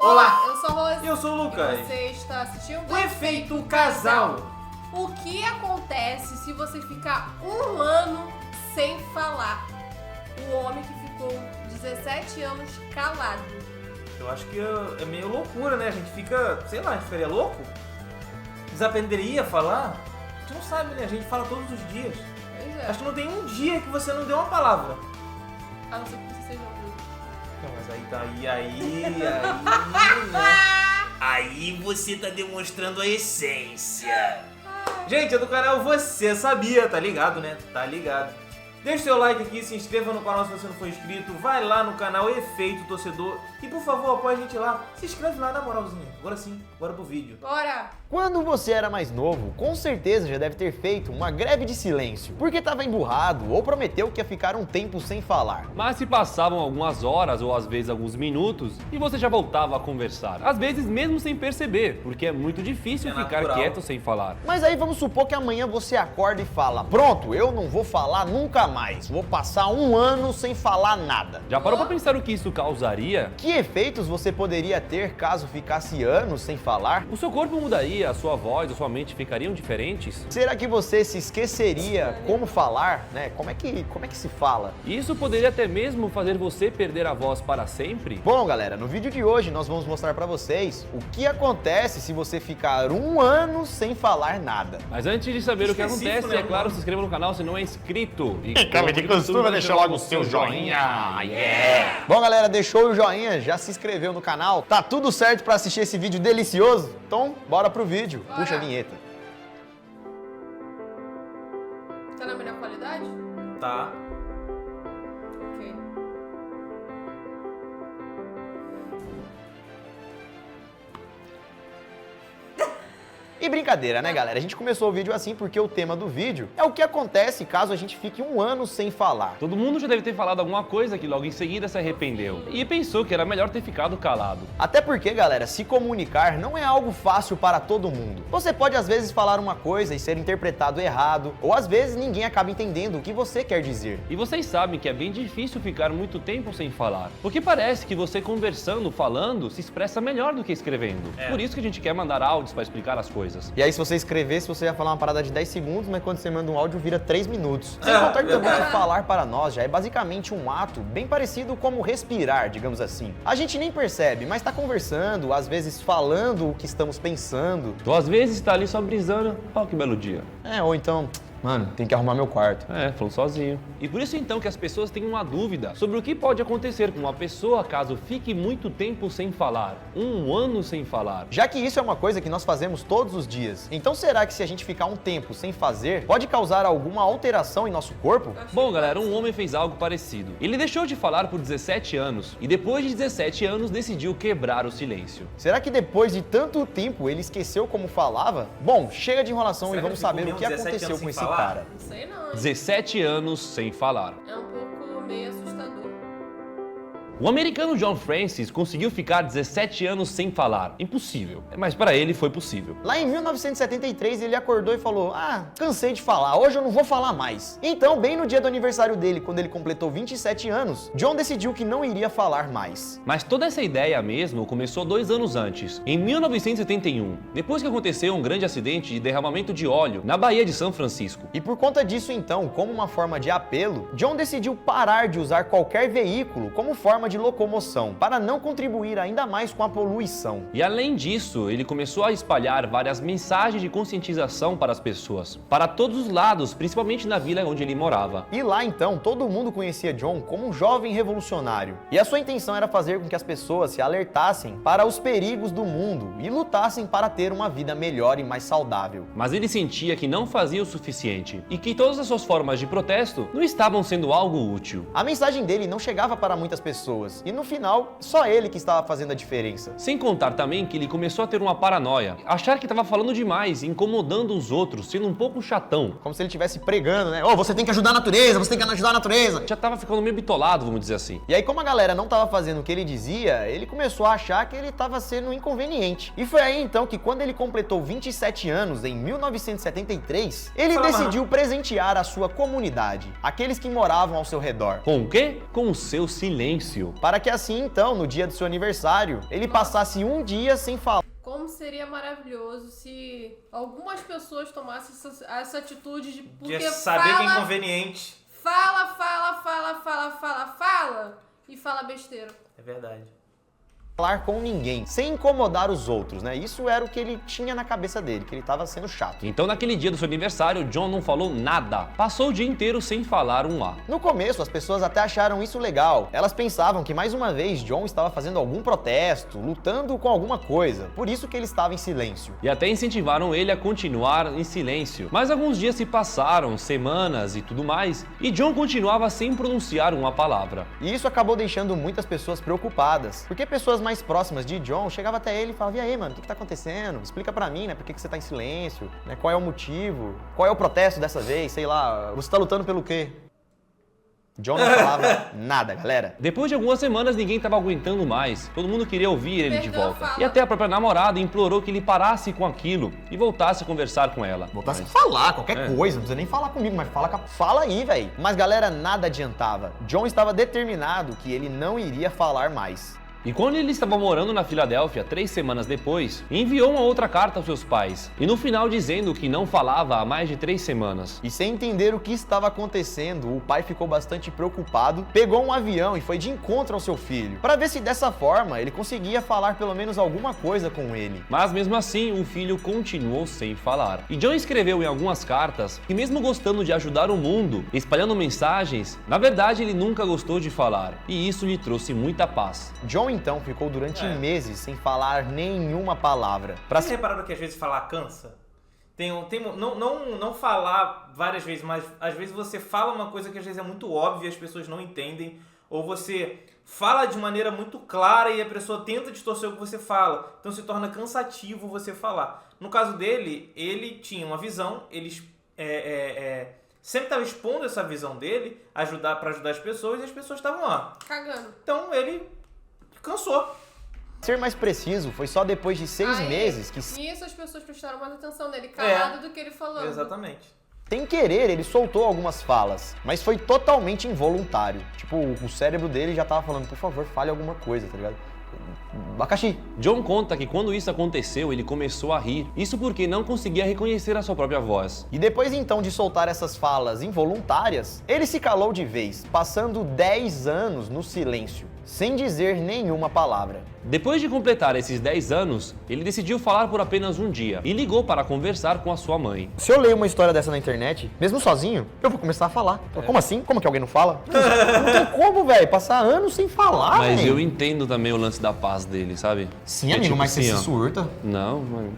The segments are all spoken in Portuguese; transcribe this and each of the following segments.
Olá, eu sou a Rose. E eu sou o Lucas. E você está assistindo O Efeito Casal. O que acontece se você ficar um ano sem falar? O homem que ficou 17 anos calado. Eu acho que é meio loucura, né? A gente fica, sei lá, a gente ficaria louco? Desaprenderia a falar? A gente não sabe, né? A gente fala todos os dias. Pois é. Acho que não tem um dia que você não deu uma palavra. A não ser que você seja um. Não, mas aí tá aí, né? Aí você tá demonstrando a essência. Gente, é do canal Você Sabia, tá ligado, né? Tá ligado. Deixa o seu like aqui, se inscreva no canal se você não for inscrito, vai lá no canal Efeito Torcedor e por favor apoie a gente lá. Se inscreve lá na moralzinha. Agora sim, bora pro vídeo. Bora! Quando você era mais novo, com certeza já deve ter feito uma greve de silêncio, porque estava emburrado ou prometeu que ia ficar um tempo sem falar. Mas se passavam algumas horas ou às vezes alguns minutos e você já voltava a conversar. Às vezes mesmo sem perceber, porque é muito difícil ficar natural. quieto sem falar. Mas aí vamos supor que amanhã você acorda e fala: pronto, eu não vou falar nunca mais, vou passar um ano sem falar nada. Já parou pra pensar o que isso causaria? Que efeitos você poderia ter caso ficasse anos sem falar? O seu corpo mudaria, a sua voz, a sua mente ficariam diferentes? Será que você se esqueceria como falar, né? Como é que se fala? Isso poderia até mesmo fazer você perder a voz para sempre? Bom, galera, no vídeo de hoje nós vamos mostrar pra vocês o que acontece se você ficar um ano sem falar nada. Mas antes de saber o que Específico, acontece, né, é claro, mano? se inscreva no canal se não é inscrito. E Como de costume, deixa logo o seu joinha. Yeah! Bom, galera, deixou o joinha, já se inscreveu no canal? Tá tudo certo pra assistir esse vídeo delicioso? Então, bora pro vídeo. Bora. Puxa a vinheta. Tá na melhor qualidade? Tá. Ok. E brincadeira, né, galera? A gente começou o vídeo assim porque o tema do vídeo é o que acontece caso a gente fique um ano sem falar. Todo mundo já deve ter falado alguma coisa que logo em seguida se arrependeu. E pensou que era melhor ter ficado calado. Até porque, galera, se comunicar não é algo fácil para todo mundo. Você pode às vezes falar uma coisa e ser interpretado errado, ou às vezes ninguém acaba entendendo o que você quer dizer. E vocês sabem que é bem difícil ficar muito tempo sem falar. Porque parece que você conversando, falando, se expressa melhor do que escrevendo. Por isso que a gente quer mandar áudios para explicar as coisas. E aí, se você escrevesse, você ia falar uma parada de 10 segundos, mas quando você manda um áudio, vira 3 minutos. Sem contar que também que falar para nós já é basicamente um ato bem parecido como respirar, digamos assim. A gente nem percebe, mas tá conversando, às vezes falando o que estamos pensando. Ou às vezes tá ali só brisando, ó que belo dia. Ou então, mano, tem que arrumar meu quarto. Falando sozinho. E por isso então que as pessoas têm uma dúvida sobre o que pode acontecer com uma pessoa caso fique muito tempo sem falar. Um ano sem falar. Já que isso é uma coisa que nós fazemos todos os dias, então será que se a gente ficar um tempo sem fazer, pode causar alguma alteração em nosso corpo? Bom, galera, um homem fez algo parecido. Ele deixou de falar por 17 anos e depois de 17 anos decidiu quebrar o silêncio. Será que depois de tanto tempo ele esqueceu como falava? Bom, chega de enrolação Será e que vamos ele ficou saber o mesmo que 17 aconteceu anos com sem esse falar? cara. Não sei não, hein? 17 anos sem falar. É um pouco meio assustador. O americano John Francis conseguiu ficar 17 anos sem falar. Impossível. Mas para ele foi possível. Lá em 1973 ele acordou e falou: cansei de falar, hoje eu não vou falar mais. Então, bem no dia do aniversário dele, quando ele completou 27 anos, John decidiu que não iria falar mais. Mas toda essa ideia mesmo começou 2 anos antes, em 1971, depois que aconteceu um grande acidente de derramamento de óleo na Baía de São Francisco. E por conta disso, então, como uma forma de apelo, John decidiu parar de usar qualquer veículo como forma de locomoção, para não contribuir ainda mais com a poluição. E além disso, ele começou a espalhar várias mensagens de conscientização para as pessoas, para todos os lados, principalmente na vila onde ele morava. E lá então, todo mundo conhecia John como um jovem revolucionário. E a sua intenção era fazer com que as pessoas se alertassem para os perigos do mundo e lutassem para ter uma vida melhor e mais saudável. Mas ele sentia que não fazia o suficiente e que todas as suas formas de protesto não estavam sendo algo útil. A mensagem dele não chegava para muitas pessoas e no final, só ele que estava fazendo a diferença. Sem contar também que ele começou a ter uma paranoia, achar que estava falando demais, incomodando os outros, sendo um pouco chatão. Como se ele estivesse pregando, né? Você tem que ajudar a natureza, você tem que ajudar a natureza. Já estava ficando meio bitolado, vamos dizer assim. E aí, como a galera não estava fazendo o que ele dizia, ele começou a achar que ele estava sendo inconveniente. E foi aí então que quando ele completou 27 anos, em 1973, ele decidiu presentear a sua comunidade, aqueles que moravam ao seu redor. Com o quê? Com o seu silêncio. silêncio, para que assim então, no dia do seu aniversário, ele passasse um dia sem falar. Como seria maravilhoso se algumas pessoas tomassem essa atitude de... Porque De saber que é fala, inconveniente. fala e fala besteira. É verdade. Falar com ninguém, sem incomodar os outros, né? Isso era o que ele tinha na cabeça dele, que ele tava sendo chato. Então, naquele dia do seu aniversário, John não falou nada. Passou o dia inteiro sem falar um A. No começo, as pessoas até acharam isso legal. Elas pensavam que, mais uma vez, John estava fazendo algum protesto, lutando com alguma coisa. Por isso que ele estava em silêncio. E até incentivaram ele a continuar em silêncio. Mas alguns dias se passaram, semanas e tudo mais, e John continuava sem pronunciar uma palavra. E isso acabou deixando muitas pessoas preocupadas, porque pessoas mais próximas de John chegavam até ele e falavam: e aí, mano, o que tá acontecendo? Explica pra mim, né? Por que você tá em silêncio? Né? Qual é o motivo? Qual é o protesto dessa vez? Sei lá, você tá lutando pelo quê? John não falava nada, galera. Depois de algumas semanas, ninguém estava aguentando mais. Todo mundo queria ouvir ele de Perdeu a volta. fala. E até a própria namorada implorou que ele parasse com aquilo e voltasse a conversar com ela. Voltasse a falar, qualquer coisa, não precisa nem falar comigo, mas fala aí, velho. Mas galera, nada adiantava. John estava determinado que ele não iria falar mais. E quando ele estava morando na Filadélfia, 3 semanas depois, enviou uma outra carta aos seus pais. E no final dizendo que não falava há mais de 3 semanas. E sem entender o que estava acontecendo, o pai ficou bastante preocupado, pegou um avião e foi de encontro ao seu filho, para ver se dessa forma ele conseguia falar pelo menos alguma coisa com ele. Mas mesmo assim, o filho continuou sem falar. E John escreveu em algumas cartas que mesmo gostando de ajudar o mundo, espalhando mensagens, na verdade ele nunca gostou de falar. E isso lhe trouxe muita paz. John então ficou durante meses sem falar nenhuma palavra. Vocês repararam que às vezes falar cansa? Não falar várias vezes, mas às vezes você fala uma coisa que às vezes é muito óbvia e as pessoas não entendem, ou você fala de maneira muito clara e a pessoa tenta distorcer o que você fala, então se torna cansativo você falar. No caso dele, ele tinha uma visão, ele sempre estava expondo essa visão dele, para ajudar as pessoas, e as pessoas estavam lá. Cagando. Então ele cansou. Ser mais preciso, foi só depois de 6 meses que, Isso as pessoas prestaram mais atenção nele, calado do que ele falando. Exatamente. sem querer, ele soltou algumas falas, mas foi totalmente involuntário. Tipo, o cérebro dele já tava falando: por favor, fale alguma coisa, tá ligado? Abacaxi. John conta que quando isso aconteceu, ele começou a rir. Isso porque não conseguia reconhecer a sua própria voz. E depois então de soltar essas falas involuntárias, ele se calou de vez, passando 10 anos no silêncio, sem dizer nenhuma palavra. Depois de completar esses 10 anos, ele decidiu falar por apenas um dia e ligou para conversar com a sua mãe. Se eu leio uma história dessa na internet, mesmo sozinho, eu vou começar a falar. Como assim? Como que alguém não fala? Não tem como, velho, passar anos sem falar, Mas véio. eu entendo também o lance da paz dele, sabe? Sim, É amigo, tipo mas você assim, se ó. surta. Não, mano.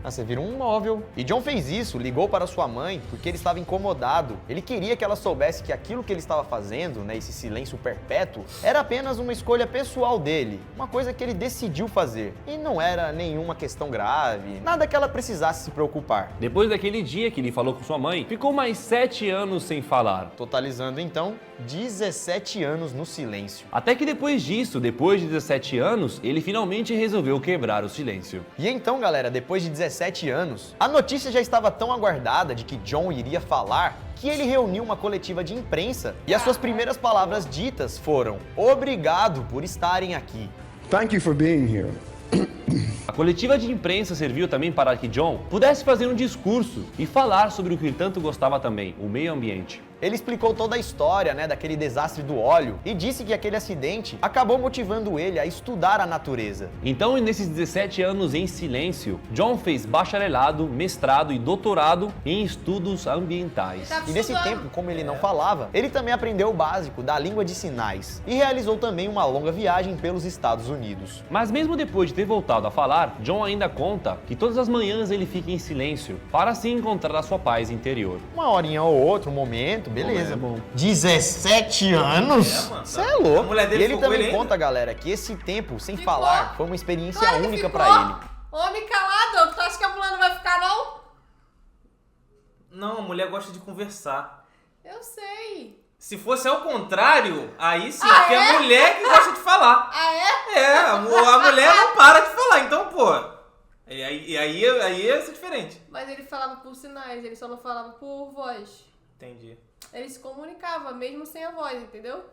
Ah, você vira um móvel. E John fez isso, ligou para sua mãe, porque ele estava incomodado. Ele queria que ela soubesse que aquilo que ele estava fazendo, né, esse silêncio perpétuo, era apenas uma escolha pessoal dele. Uma coisa que ele decidiu fazer. E não era nenhuma questão grave, nada que ela precisasse se preocupar. Depois daquele dia que ele falou com sua mãe, ficou mais 7 anos sem falar. Totalizando então 17 anos no silêncio. Até que depois disso, depois de 17 anos, ele finalmente resolveu quebrar o silêncio. E então, galera, depois de 17 anos, a notícia já estava tão aguardada de que John iria falar que ele reuniu uma coletiva de imprensa e as suas primeiras palavras ditas foram: obrigado por estarem aqui. Thank you for being here. A coletiva de imprensa serviu também para que John pudesse fazer um discurso e falar sobre o que ele tanto gostava também, o meio ambiente. Ele explicou toda a história, né, daquele desastre do óleo e disse que aquele acidente acabou motivando ele a estudar a natureza. Então, nesses 17 anos em silêncio, John fez bacharelado, mestrado e doutorado em estudos ambientais. E nesse tempo, como ele não falava, ele também aprendeu o básico da língua de sinais e realizou também uma longa viagem pelos Estados Unidos. Mas mesmo depois de ter voltado a falar, John ainda conta que todas as manhãs ele fica em silêncio para assim encontrar a sua paz interior. Uma horinha ou outra, um momento, beleza. É bom. 17 anos? mano. Você é louco. A mulher dele E ele ficou com também ele conta, galera, que esse tempo sem Ficou. falar foi uma experiência Claro que única ficou. pra ele. Homem calado, tu acha que a mulher não vai ficar, não? Não, a mulher gosta de conversar. Eu sei. Se fosse ao contrário, aí sim, Ah, porque é? a mulher que gosta de falar. Ah, é? É, a mulher não para de falar, então, pô. E aí ia ser diferente. Mas ele falava por sinais, ele só não falava por voz. Entendi. Ele se comunicava, mesmo sem a voz, entendeu?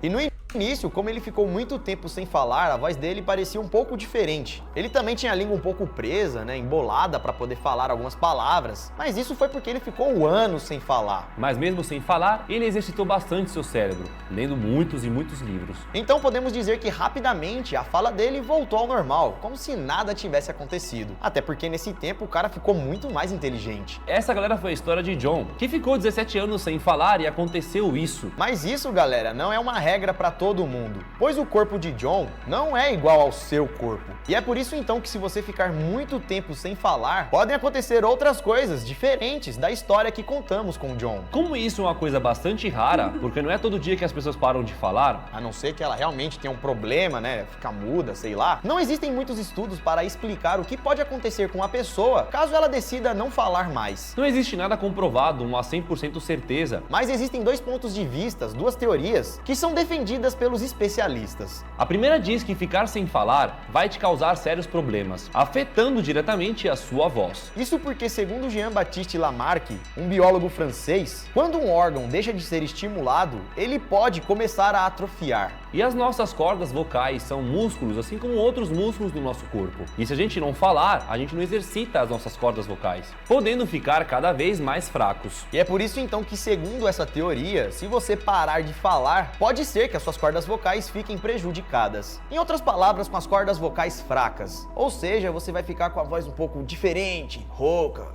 E no No início, como ele ficou muito tempo sem falar, a voz dele parecia um pouco diferente. Ele também tinha a língua um pouco presa, né, embolada para poder falar algumas palavras, mas isso foi porque ele ficou anos sem falar. Mas mesmo sem falar, ele exercitou bastante seu cérebro, lendo muitos e muitos livros. Então podemos dizer que rapidamente a fala dele voltou ao normal, como se nada tivesse acontecido. Até porque nesse tempo o cara ficou muito mais inteligente. Essa, galera, foi a história de John, que ficou 17 anos sem falar e aconteceu isso. Mas isso, galera, não é uma regra para todo mundo, pois o corpo de John não é igual ao seu corpo. E é por isso então que se você ficar muito tempo sem falar, podem acontecer outras coisas diferentes da história que contamos com John. Como isso é uma coisa bastante rara, porque não é todo dia que as pessoas param de falar, A não ser que ela realmente tenha um problema, né, ficar muda, sei lá, não existem muitos estudos para explicar o que pode acontecer com a pessoa caso ela decida não falar mais. não existe nada comprovado, uma 100% certeza. Mas existem dois pontos de vista, duas teorias, que são defendidas pelos especialistas. A primeira diz que ficar sem falar vai te causar sérios problemas, afetando diretamente a sua voz. Isso porque, segundo Jean-Baptiste Lamarck, um biólogo francês, quando um órgão deixa de ser estimulado, ele pode começar a atrofiar. E as nossas cordas vocais são músculos, assim como outros músculos do nosso corpo. E se a gente não falar, a gente não exercita as nossas cordas vocais, podendo ficar cada vez mais fracos. E é por isso então que, segundo essa teoria, se você parar de falar, pode ser que as suas cordas vocais fiquem prejudicadas. Em outras palavras, com as cordas vocais fracas. Ou seja, você vai ficar com a voz um pouco diferente, rouca.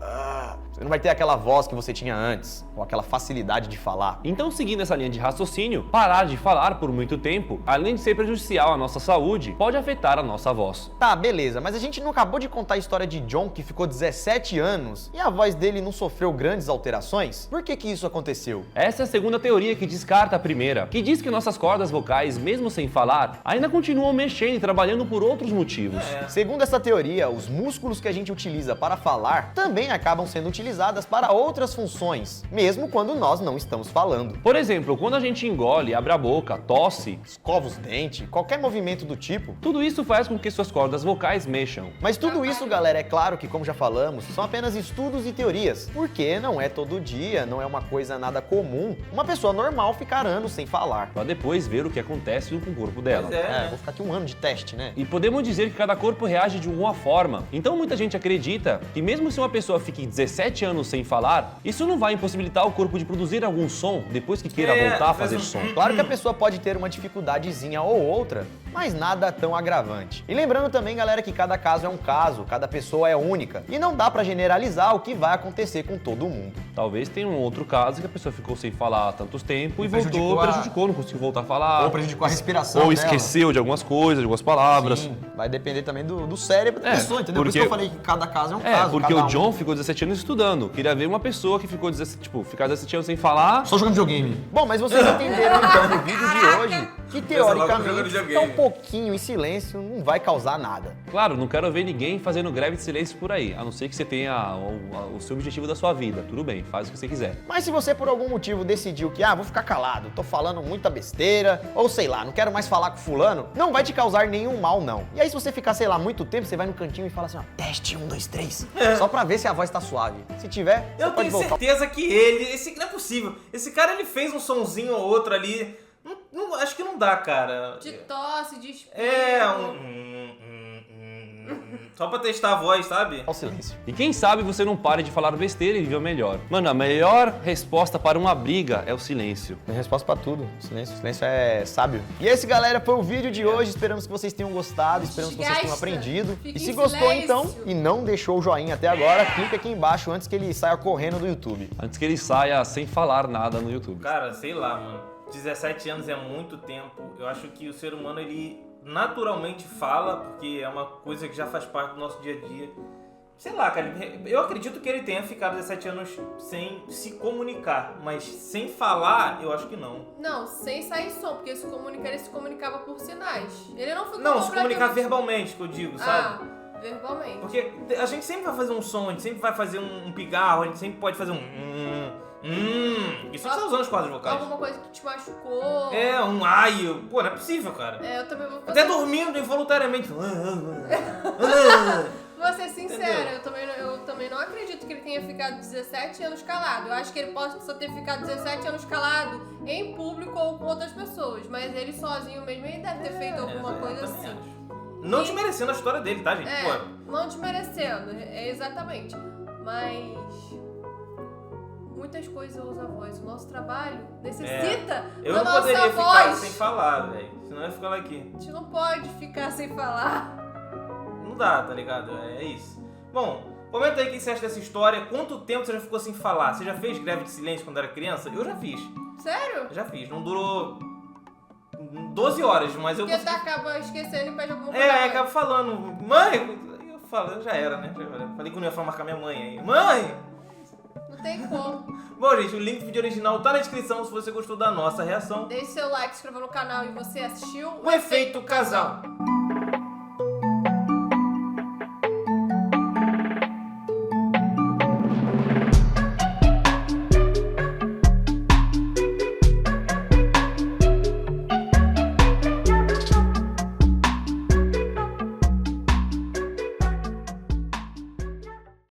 Você não vai ter aquela voz que você tinha antes, ou aquela facilidade de falar. Então, seguindo essa linha de raciocínio, parar de falar por muito tempo, além de ser prejudicial à nossa saúde, pode afetar a nossa voz. Tá, beleza, mas a gente não acabou de contar a história de John, que ficou 17 anos, e a voz dele não sofreu grandes alterações? Por que isso aconteceu? Essa é a segunda teoria que descarta a primeira, que diz que nossas cordas vocais, mesmo sem falar, ainda continuam mexendo e trabalhando por outros motivos. Segundo essa teoria, os músculos que a gente utiliza para falar também acabam sendo utilizadas para outras funções, mesmo quando nós não estamos falando. Por exemplo, quando a gente engole, abre a boca, tosse, Escova os dentes, qualquer movimento do tipo. tudo isso faz com que suas cordas vocais mexam. Mas tudo isso, galera, é claro que, como já falamos, são apenas estudos e teorias, porque não é todo dia, não é uma coisa nada comum uma pessoa normal ficar anos sem falar. Pra depois ver o que acontece com o corpo dela. Pois é. Vou ficar aqui um ano de teste, né? E podemos dizer que cada corpo reage de alguma forma. Então muita gente acredita que mesmo se uma pessoa fique 17 anos sem falar, isso não vai impossibilitar o corpo de produzir algum som depois que queira voltar a fazer som. Claro que a pessoa pode ter uma dificuldadezinha ou outra, mas nada tão agravante. E lembrando também, galera, que cada caso é um caso, cada pessoa é única, e não dá pra generalizar o que vai acontecer com todo mundo. Talvez tenha um outro caso que a pessoa ficou sem falar há tantos tempos e Prejudicou prejudicou, não conseguiu voltar a falar. prejudicou a respiração Ou dela. esqueceu de algumas coisas, de algumas palavras. Sim, vai depender também do cérebro da É, pessoa, entendeu? Por isso porque- que eu falei que cada caso é um caso. Porque cada o John ficou 17 anos estudando. Queria ver uma pessoa que ficou 17, ficar 17 anos sem falar. Só jogando videogame. Bom, mas vocês entenderam então no vídeo de hoje que logo jogando teoricamente videogame. ficar um pouquinho em silêncio não vai causar nada. Claro, não quero ver ninguém fazendo greve de silêncio por aí, a não ser que você tenha o seu objetivo da sua vida. Tudo bem, faz o que você quiser. Mas se você por algum motivo decidiu que, vou ficar calado, tô falando muita besteira, ou sei lá, não quero mais falar com fulano, não vai te causar nenhum mal, não. E aí se você ficar, sei lá, muito tempo, você vai no cantinho e fala assim, teste 1, 2, 3, só pra ver se a voz tá suave. Se tiver, você Eu pode tenho voltar. certeza que ele, não é possível. Esse cara, ele fez um sonzinho ou outro ali. Acho que não dá, cara. De tosse, de espirro. Só pra testar a voz, sabe? Ao silêncio. E quem sabe você não pare de falar besteira e viva melhor. Mano, a melhor resposta para uma briga é o silêncio. Tem resposta pra tudo. Silêncio é sábio. E esse, galera, foi o vídeo de hoje. Esperamos que vocês tenham gostado. Esperamos que vocês tenham Gasta. aprendido. Fica E se em gostou, silêncio. então, e não deixou o joinha até agora, clica aqui embaixo antes que ele saia correndo do YouTube. Antes que ele saia sem falar nada no YouTube. Cara, sei lá, mano. 17 anos é muito tempo. Eu acho que o ser humano, ele naturalmente fala, porque é uma coisa que já faz parte do nosso dia a dia. Sei lá, cara, eu acredito que ele tenha ficado 17 anos sem se comunicar, mas sem falar, eu acho que não. Não, sem sair som, porque ele se comunicava por sinais. Ele não ficou Não, se comunicar completamente- verbalmente, que eu digo, sabe? Verbalmente. Porque a gente sempre vai fazer um som, a gente sempre vai fazer um pigarro, a gente sempre pode fazer Isso que você tá usando as cordas vocais. Alguma coisa que te machucou. Um ai, pô, não é possível, cara. Eu também vou Até dormindo involuntariamente. Vou ser sincera, eu também não acredito que ele tenha ficado 17 anos calado. Eu acho que ele pode só ter ficado 17 anos calado em público ou com outras pessoas. Mas ele sozinho mesmo, ele deve ter feito alguma coisa eu também assim. acho. Não desmerecendo a história dele, tá, gente? Pô, Não desmerecendo, exatamente. Mas muitas coisas usam a voz. O nosso trabalho necessita eu da não nossa poderia voz. ficar sem falar, velho. Senão eu ia ficar aqui. A gente não pode ficar sem falar. Não dá, tá ligado? É isso. Bom, comenta aí o que você acha dessa história. Quanto tempo você já ficou sem falar? Você já fez greve de silêncio quando era criança? Eu já fiz. Sério? Já fiz. Não durou 12 horas, mas eu Porque tu consegui... acaba esquecendo e pede alguma coisa. aí acaba falando, mãe! Eu falo, já era, né? Falei que não ia falar marcar minha mãe aí. Mãe! Não tem como. Bom, gente, o link do vídeo original tá na descrição se você gostou da nossa reação. Deixe seu like, se inscreva no canal e você assistiu O Efeito Casal.